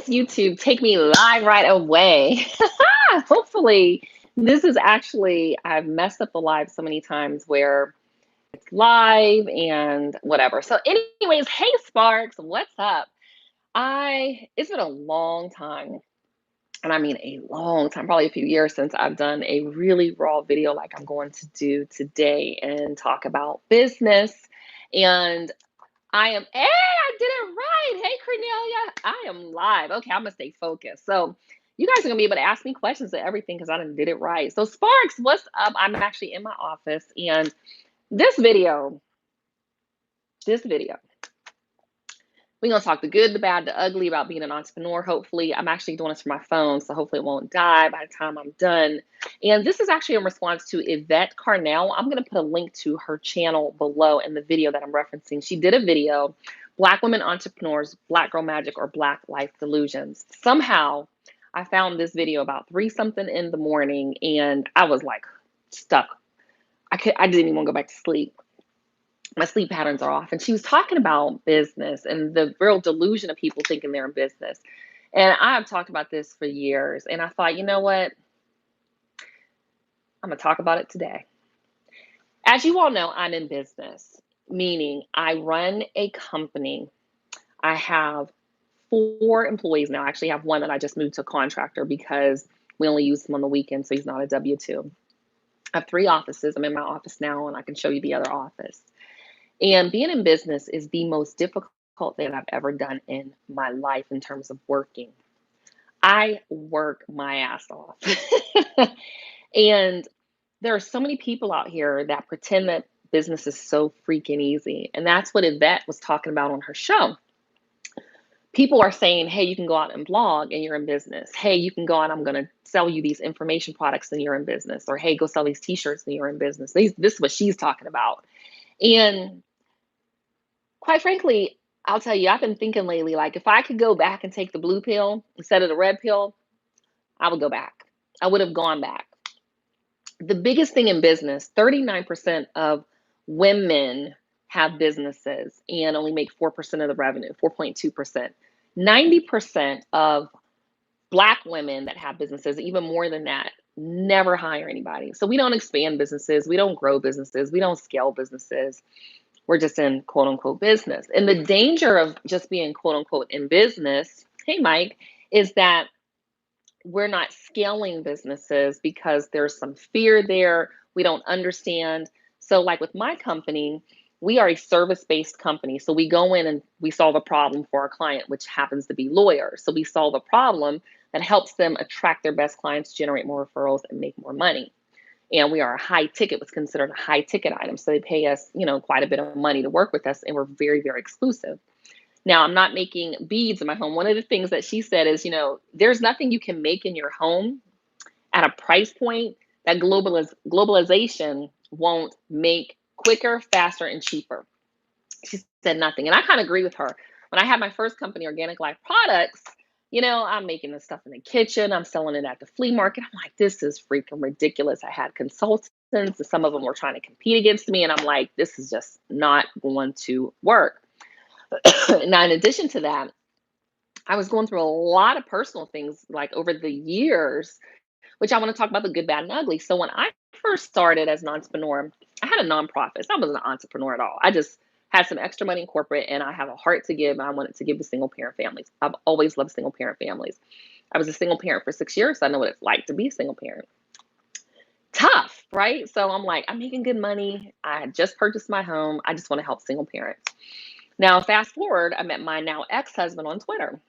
YouTube, take me live right away. Hopefully, this is actually, I've messed up the live so many times where it's live and whatever. So, anyways, hey Sparks, what's up? It's been a long time, and I mean a long time, probably a few years since I've done a really raw video like I'm going to do today and talk about business. And hey, I did it right. Hey, Cornelia, I am live. Okay, I'm gonna stay focused. So, you guys are gonna be able to ask me questions and everything because I done did it right. So, Sparks, what's up? I'm actually in my office, and this video, this video, we're gonna talk the good, the bad, the ugly about being an entrepreneur. Hopefully, I'm actually doing this from my phone, so hopefully it won't die by the time I'm done. And this is actually in response to Yvette Carnell. I'm gonna put a link to her channel below in the video that I'm referencing. She did a video, Black Women Entrepreneurs, Black Girl Magic, or Black Life Delusions. Somehow, I found this video about 3 something in the morning, and I was like stuck. I didn't even want to go back to sleep. My sleep patterns are off. And she was talking about business and the real delusion of people thinking they're in business. And I've talked about this for years. And I thought, you know what? I'm going to talk about it today. As you all know, I'm in business, meaning I run a company. I have 4 employees now. I actually have one that I just moved to a contractor because we only use him on the weekend, so he's not a W-2. I have 3 offices. I'm in my office now, and I can show you the other office. And being in business is the most difficult thing I've ever done in my life in terms of working. I work my ass off. And there are so many people out here that pretend that business is so freaking easy. And that's what Yvette was talking about on her show. People are saying, hey, you can go out and blog and you're in business. Hey, you can go out, I'm going to sell you these information products and you're in business. Or hey, go sell these t-shirts and you're in business. This is what she's talking about. And quite frankly, I'll tell you, I've been thinking lately, like if I could go back and take the blue pill instead of the red pill, I would go back. I would have gone back. The biggest thing in business, 39% of women have businesses and only make 4% of the revenue, 4.2%. 90% of Black women that have businesses, even more than that, never hire anybody. So we don't expand businesses. We don't grow businesses. We don't scale businesses. We're just in quote unquote business. And the danger of just being quote unquote in business, hey, Mike, is that we're not scaling businesses because there's some fear there. We don't understand. So, like with my company, we are a service-based company. So we go in and we solve a problem for our client, which happens to be lawyers. So we solve a problem that helps them attract their best clients, generate more referrals, and make more money. And we are a high ticket, what's considered a high ticket item. So they pay us, quite a bit of money to work with us, and we're very, very exclusive. Now, I'm not making beads in my home. One of the things that she said is, there's nothing you can make in your home at a price point that globalization won't make quicker, faster, and cheaper. She said nothing. And I kind of agree with her. When I had my first company, Organic Life Products, I'm making this stuff in the kitchen. I'm selling it at the flea market. I'm like, this is freaking ridiculous. I had consultants, and some of them were trying to compete against me. And I'm like, this is just not going to work. Now, in addition to that, I was going through a lot of personal things like over the years, which I want to talk about the good, bad, and ugly. So when I first started as an entrepreneur, I had a nonprofit. So I wasn't an entrepreneur at all. I just had some extra money in corporate and I have a heart to give. And I wanted to give to single parent families. I've always loved single parent families. I was a single parent for 6 years. So I know what it's like to be a single parent. Tough, right? So I'm like, I'm making good money. I had just purchased my home. I just want to help single parents. Now, fast forward, I met my now ex-husband on Twitter.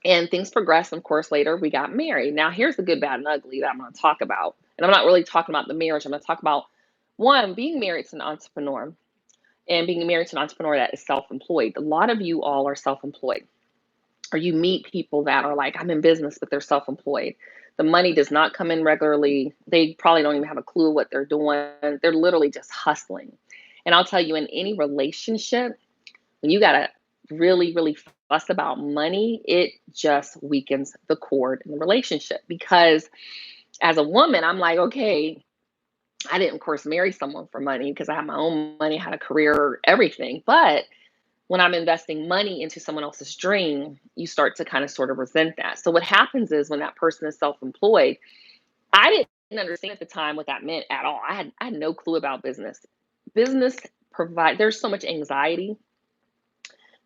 And things progressed. Of course, later we got married. Now, here's the good, bad, and ugly that I'm going to talk about. And I'm not really talking about the marriage. I'm going to talk about, one, being married to an entrepreneur and being married to an entrepreneur that is self-employed. A lot of you all are self-employed. Or you meet people that are like, I'm in business, but they're self-employed. The money does not come in regularly. They probably don't even have a clue what they're doing. They're literally just hustling. And I'll tell you, in any relationship, when you got to really, really fuss about money, it just weakens the cord in the relationship. Because as a woman, I'm like, okay, I didn't, of course, marry someone for money because I had my own money, had a career, everything. But when I'm investing money into someone else's dream, you start to kind of sort of resent that. So what happens is when that person is self-employed, I didn't understand at the time what that meant at all. I had no clue about business. Business provide There's so much anxiety,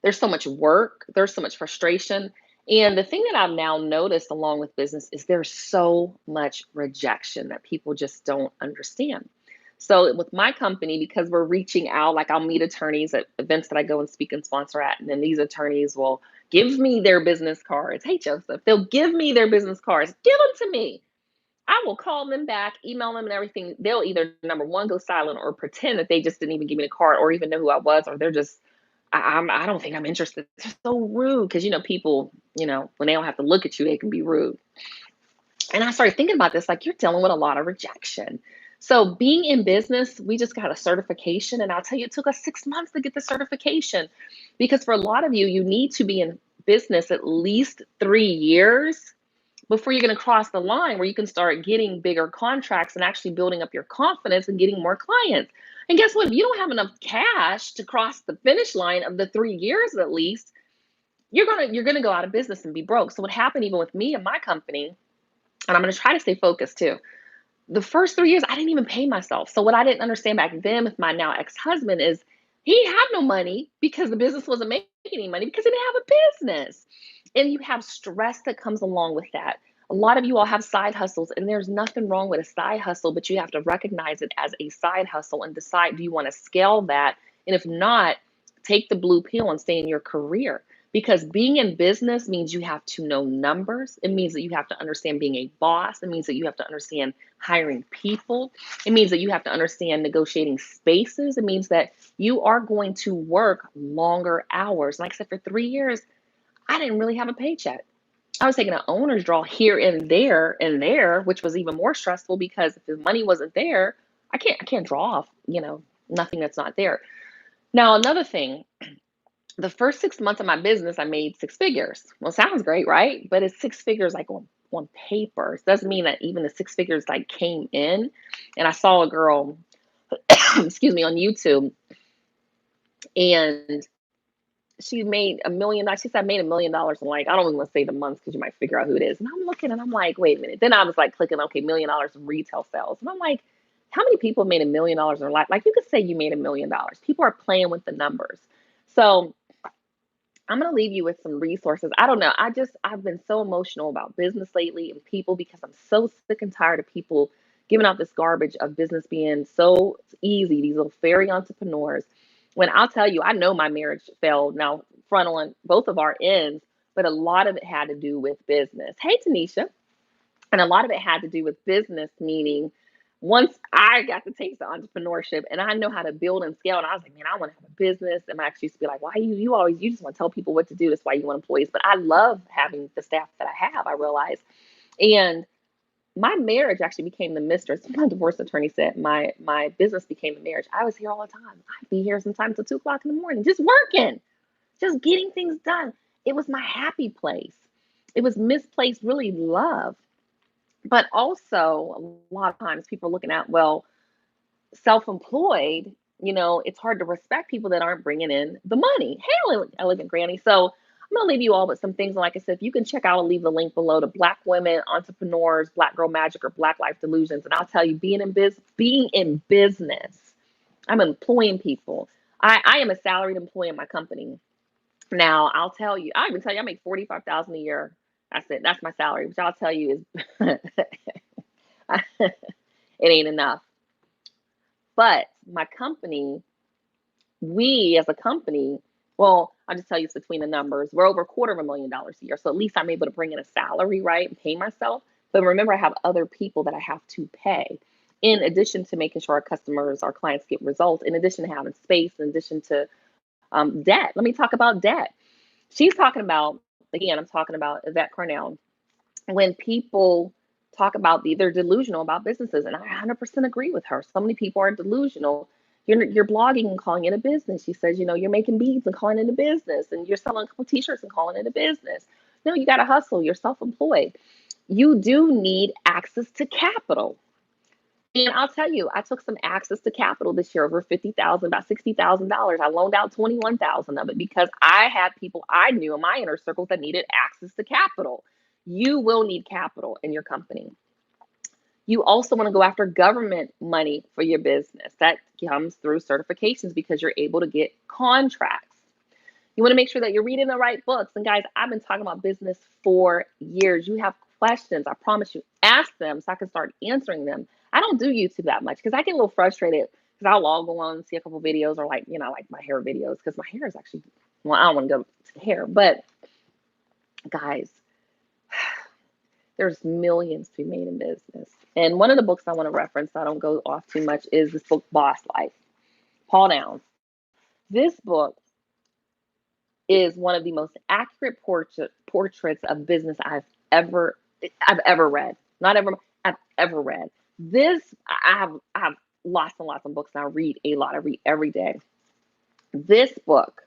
there's so much work, there's so much frustration. And the thing that I've now noticed along with business is there's so much rejection that people just don't understand. So with my company, because we're reaching out, like I'll meet attorneys at events that I go and speak and sponsor at, and then these attorneys will give me their business cards. Hey, Joseph, they'll give me their business cards. Give them to me. I will call them back, email them and everything. They'll either, number one, go silent or pretend that they just didn't even give me the card or even know who I was, or they're just, I don't think I'm interested. It's so rude because, people, when they don't have to look at you, they can be rude. And I started thinking about this, like you're dealing with a lot of rejection. So being in business, we just got a certification. And I'll tell you, it took us 6 months to get the certification because for a lot of you, you need to be in business at least 3 years before you're going to cross the line where you can start getting bigger contracts and actually building up your confidence and getting more clients. And guess what? If you don't have enough cash to cross the finish line of the 3 years at least, you're gonna go out of business and be broke. So what happened even with me and my company, and I'm gonna try to stay focused too. The first 3 years, I didn't even pay myself. So what I didn't understand back then with my now ex-husband is he had no money because the business wasn't making any money because he didn't have a business. And you have stress that comes along with that. A lot of you all have side hustles, and there's nothing wrong with a side hustle, but you have to recognize it as a side hustle and decide, do you want to scale that? And if not, take the blue pill and stay in your career. Because being in business means you have to know numbers. It means that you have to understand being a boss. It means that you have to understand hiring people. It means that you have to understand negotiating spaces. It means that you are going to work longer hours. Like I said, for 3 years, I didn't really have a paycheck. I was taking an owner's draw here and there, which was even more stressful because if the money wasn't there, I can't draw off, nothing that's not there. Now, another thing, the first 6 months of my business, I made six figures. Well, sounds great, right? But it's six figures like on paper. It doesn't mean that even the six figures like came in. And I saw a girl, excuse me, on YouTube, and she made $1 million. She said, I made $1 million in, like, I don't even want to say the months because you might figure out who it is. And I'm looking and I'm like, wait a minute. Then I was like clicking, okay, $1 million in retail sales. And I'm like, how many people made $1 million in their life? Like, you could say you made $1 million. People are playing with the numbers. So I'm going to leave you with some resources. I don't know. I've been so emotional about business lately and people because I'm so sick and tired of people giving out this garbage of business being so easy, these little fairy entrepreneurs. When I'll tell you, I know my marriage failed now, front on both of our ends, but a lot of it had to do with business. Hey, Tanisha. And a lot of it had to do with business, meaning once I got the taste of entrepreneurship and I know how to build and scale, and I was like, man, I want to have a business. And my ex used to be like, why you just want to tell people what to do. That's why you want employees. But I love having the staff that I have, I realize. And my marriage actually became the mistress. My divorce attorney said my business became the marriage. I was here all the time. I'd be here sometimes till 2 o'clock in the morning, just working, just getting things done. It was my happy place. It was misplaced, really love. But also, a lot of times people are looking at, well, self-employed, it's hard to respect people that aren't bringing in the money. Hey, elegant granny. So I'm going to leave you all with some things. Like I said, if you can check out, I'll leave the link below to Black Women Entrepreneurs, Black Girl Magic, or Black Life Delusions. And I'll tell you, being in business, I'm employing people. I am a salaried employee in my company. Now, I'll tell you, I even tell you, I make 45,000 a year. That's it. That's my salary, which I'll tell you is it ain't enough. But my company, we as a company, well, I'll just tell you it's between the numbers. We're over $250,000 a year. So at least I'm able to bring in a salary, right? And pay myself. But remember, I have other people that I have to pay. In addition to making sure our clients get results, in addition to having space, in addition to debt. Let me talk about debt. She's talking about, again, I'm talking about Yvette Cornell. When people talk about they're delusional about businesses, and I 100% agree with her. So many people are delusional. You're blogging and calling it a business. She says, you're making beads and calling it a business, and you're selling a couple t-shirts and calling it a business. No, you got to hustle. You're self-employed. You do need access to capital. And I'll tell you, I took some access to capital this year, over 50,000, about $60,000. I loaned out 21,000 of it because I had people I knew in my inner circles that needed access to capital. You will need capital in your company. You also want to go after government money for your business. That comes through certifications because you're able to get contracts. You want to make sure that you're reading the right books. And guys, I've been talking about business for years. You have questions, I promise you, ask them so I can start answering them. I don't do YouTube that much because I get a little frustrated because I'll log on and see a couple videos or like my hair videos because my hair is actually, well, I don't want to go to the hair, but guys, there's millions to be made in business. And one of the books I want to reference, so I don't go off too much, is this book, Boss Life, Paul Downs. This book is one of the most accurate portraits of business I've ever read. Not ever, I've ever read. This I have lots and lots of books and I read a lot. I read every day. This book,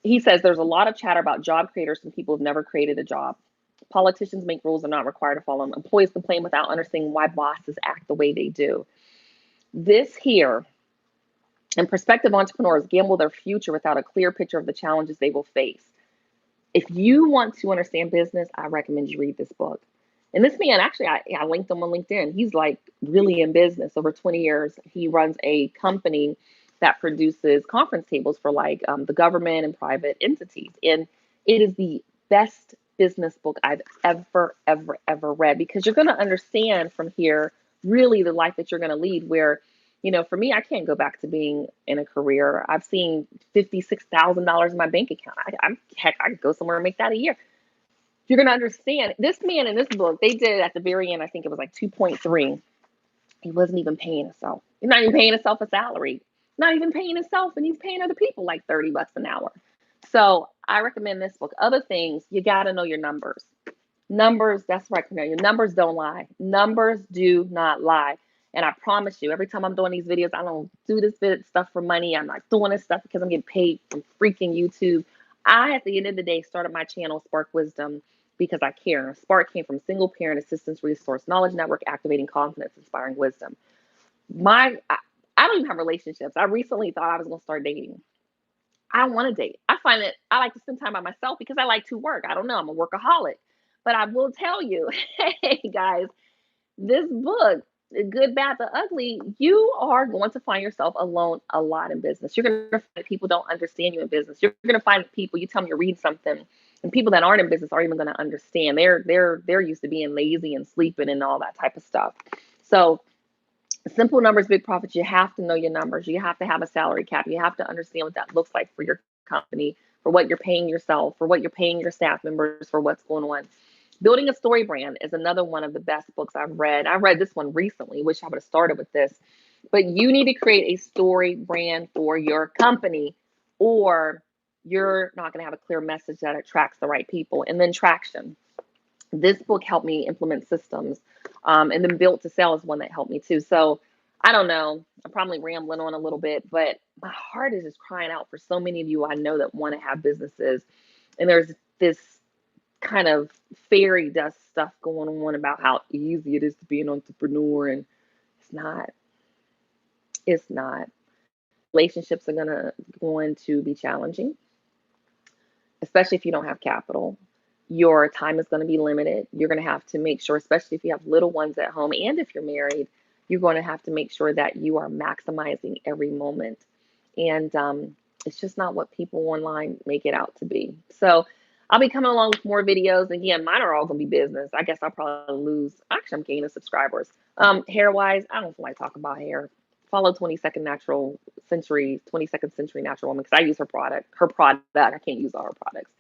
he says there's a lot of chatter about job creators from people who've never created a job. Politicians make rules and not required to follow them. Employees complain without understanding why bosses act the way they do. This here, and prospective entrepreneurs gamble their future without a clear picture of the challenges they will face. If you want to understand business, I recommend you read this book. And this man, actually, I linked him on LinkedIn. He's like really in business over 20 years. He runs a company that produces conference tables for like the government and private entities. And it is the best business book I've ever read because you're going to understand from here really the life that you're going to lead where, for me, I can't go back to being in a career. I've seen $56,000 in my bank account. Heck, I could go somewhere and make that a year. You're going to understand. This man in this book, they did at the very end, I think it was like 2.3. He wasn't even paying himself. He's not even paying himself a salary. Not even paying himself, and he's paying other people like $30 an hour. So I recommend this book. Other things, you got to know your numbers. Numbers, that's right. Your numbers don't lie. Numbers do not lie. And I promise you, every time I'm doing these videos, I don't do this stuff for money. I'm not doing this stuff because I'm getting paid from freaking YouTube. I, at the end of the day, started my channel, Spark Wisdom, because I care. Spark came from Single Parent Assistance Resource Knowledge Network, activating confidence, inspiring wisdom. I don't even have relationships. I recently thought I was going to start dating. I don't want to date. I find that I like to spend time by myself because I like to work. I don't know. I'm a workaholic. But I will tell you, hey guys, this book, The Good, Bad, the Ugly, you are going to find yourself alone a lot in business. You're going to find that people don't understand you in business. You're going to find people, you tell them you read something, and people that aren't in business aren't even going to understand. They're used to being lazy and sleeping and all that type of stuff. So simple numbers, big profits. You have to know your numbers. You have to have a salary cap. You have to understand what that looks like for your company, for what you're paying yourself, for what you're paying your staff members, for what's going on. Building a Story Brand is another one of the best books I've read. I read this one recently. Wish I would have started with this. But you need to create a story brand for your company, or you're not going to have a clear message that attracts the right people. And then traction. This book helped me implement systems. And then Built to Sell is one that helped me too. So I don't know. I'm probably rambling on a little bit, but my heart is just crying out for so many of you I know that want to have businesses. And there's this kind of fairy dust stuff going on about how easy it is to be an entrepreneur, and it's not. It's not. Relationships are going to be challenging, especially if you don't have capital. Your time is going to be limited. You're going to have to make sure, especially if you have little ones at home and if you're married, you're going to have to make sure that you are maximizing every moment. And it's just not what people online make it out to be. So I'll be coming along with more videos. Again, mine are all going to be business. I guess I'll probably lose. Actually, I'm gaining subscribers. Hair-wise, I don't feel like talking about hair. Follow 22nd Century Natural Woman because I use her product. I can't use all her products.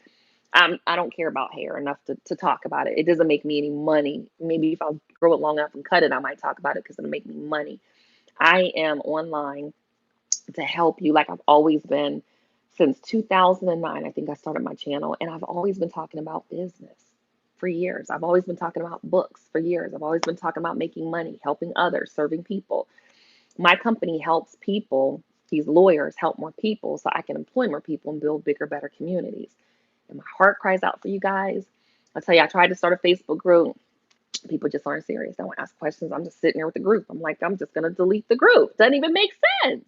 I don't care about hair enough to talk about it. It doesn't make me any money. Maybe if I'll grow it long enough and cut it, I might talk about it because it'll make me money. I am online to help you like I've always been since 2009. I think I started my channel, and I've always been talking about business for years. I've always been talking about books for years. I've always been talking about making money, helping others, serving people. My company helps people, these lawyers help more people so I can employ more people and build bigger, better communities. And my heart cries out for you guys. I'll tell you, I tried to start a Facebook group. People just aren't serious. They don't ask questions. I'm just sitting here with the group. I'm like, I'm just going to delete the group. Doesn't even make sense.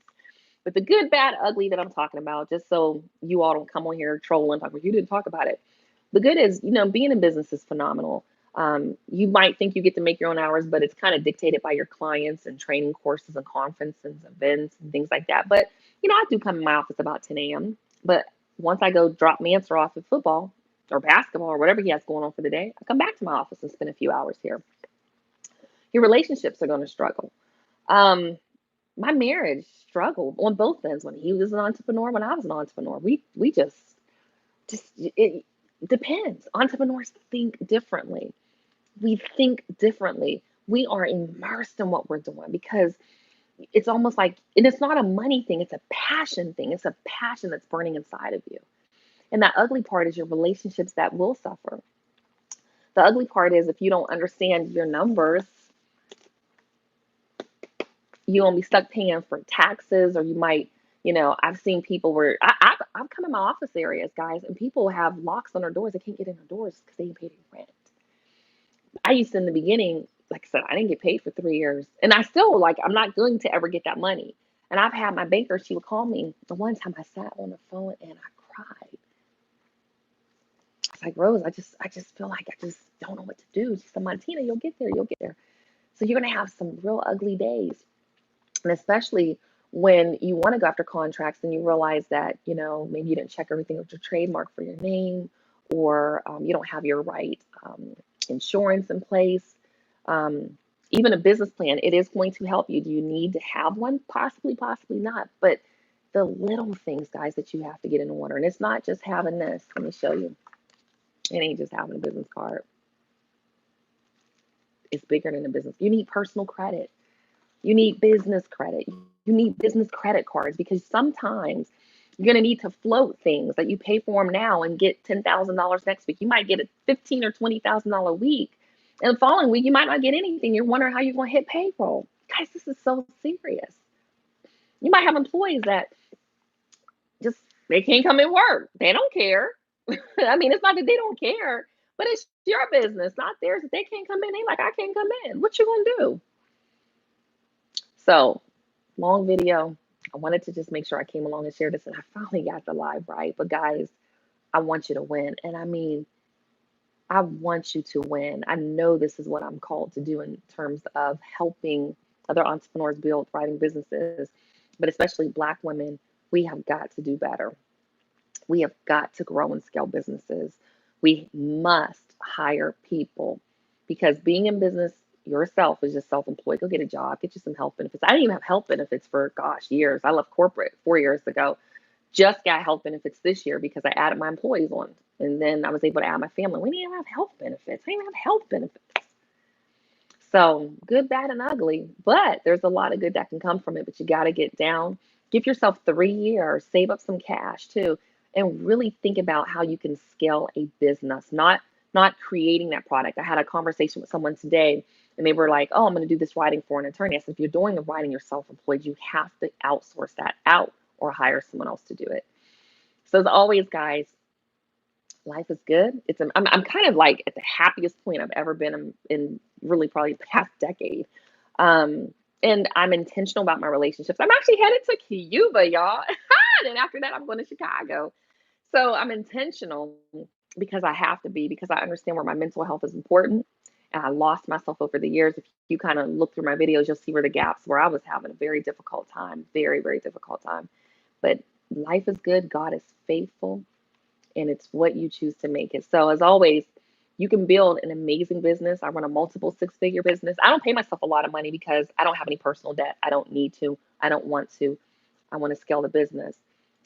But the good, bad, ugly that I'm talking about, just so you all don't come on here trolling, talk about you didn't talk about it. The good is, being in business is phenomenal. You might think you get to make your own hours, but it's kind of dictated by your clients and training courses and conferences, events, and things like that. But, I do come in my office about 10 a.m. But once I go drop Manser off at football or basketball or whatever he has going on for the day, I come back to my office and spend a few hours here. Your relationships are going to struggle. My marriage struggled on both ends when he was an entrepreneur, when I was an entrepreneur. We just it depends. Entrepreneurs think differently. We think differently. We are immersed in what we're doing because it's almost like, and it's not a money thing, it's a passion thing. It's a passion that's burning inside of you. And that ugly part is your relationships that will suffer. The ugly part is if you don't understand your numbers, you won't be stuck paying for taxes, or you might, I've seen people where I've come in my office areas, guys, and people have locks on their doors. They can't get in their doors because they ain't paid their rent. I used to, in the beginning, like I said, I didn't get paid for 3 years. And I still, like, I'm not going to ever get that money. And I've had my banker, she would call me. The one time I sat on the phone and I cried. I was like, Rose, I just feel like I just don't know what to do. She said, Montina, you'll get there. You'll get there. So you're going to have some real ugly days. And especially when you want to go after contracts and you realize that, maybe you didn't check everything with your trademark for your name, or you don't have your right insurance in place. Even a business plan, it is going to help you. Do you need to have one? Possibly, possibly not. But the little things, guys, that you have to get in order. And it's not just having this. Let me show you. It ain't just having a business card. It's bigger than a business. You need personal credit. You need business credit. You need business credit cards, because sometimes you're going to need to float things that you pay for them now and get $10,000 next week. You might get a $15,000 or $20,000 week. And the following week, you might not get anything. You're wondering how you're going to hit payroll. Guys, this is so serious. You might have employees that just, they can't come and work. They don't care. I mean, it's not that they don't care, but it's your business, not theirs. If they can't come in, they like, I can't come in. What you going to do? So, long video. I wanted to just make sure I came along and shared this, and I finally got the live right. But guys, I want you to win. And I mean, I want you to win. I know this is what I'm called to do in terms of helping other entrepreneurs build thriving businesses, but especially Black women. We have got to do better. We have got to grow and scale businesses. We must hire people, because being in business yourself is just self-employed. Go get a job, get you some health benefits. I didn't even have health benefits for, gosh, years. I left corporate 4 years ago. Just got health benefits this year because I added my employees on. And then I was able to add my family. We didn't even have health benefits. I didn't even have health benefits. So good, bad, and ugly. But there's a lot of good that can come from it. But you got to get down. Give yourself 3 years. Save up some cash too, and really think about how you can scale a business. Not creating that product. I had a conversation with someone today, and they were like, "Oh, I'm going to do this writing for an attorney." I said, "If you're doing the writing, you're self-employed. You have to outsource that out or hire someone else to do it." So as always, guys, life is good. I'm kind of like at the happiest point I've ever been in really probably the past decade. And I'm intentional about my relationships. I'm actually headed to Cuba, y'all. And after that, I'm going to Chicago. So I'm intentional because I have to be, because I understand where my mental health is important. And I lost myself over the years. If you kind of look through my videos, you'll see where the gaps where I was having a very difficult time, very, very difficult time. But life is good. God is faithful, and it's what you choose to make it. So as always, you can build an amazing business. I run a multiple six-figure business. I don't pay myself a lot of money because I don't have any personal debt. I don't need to. I don't want to. I want to scale the business,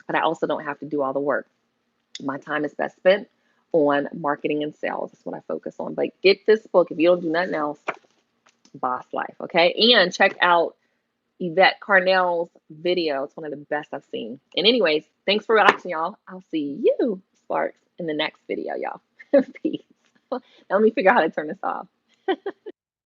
but I also don't have to do all the work. My time is best spent on marketing and sales. That's what I focus on. But get this book if you don't do nothing else, Boss Life, okay? And check out Yvette Carnell's video. It's one of the best I've seen. And anyways, thanks for watching, y'all. I'll see you, Sparks, in the next video, y'all. Peace. Now let me figure out how to turn this off.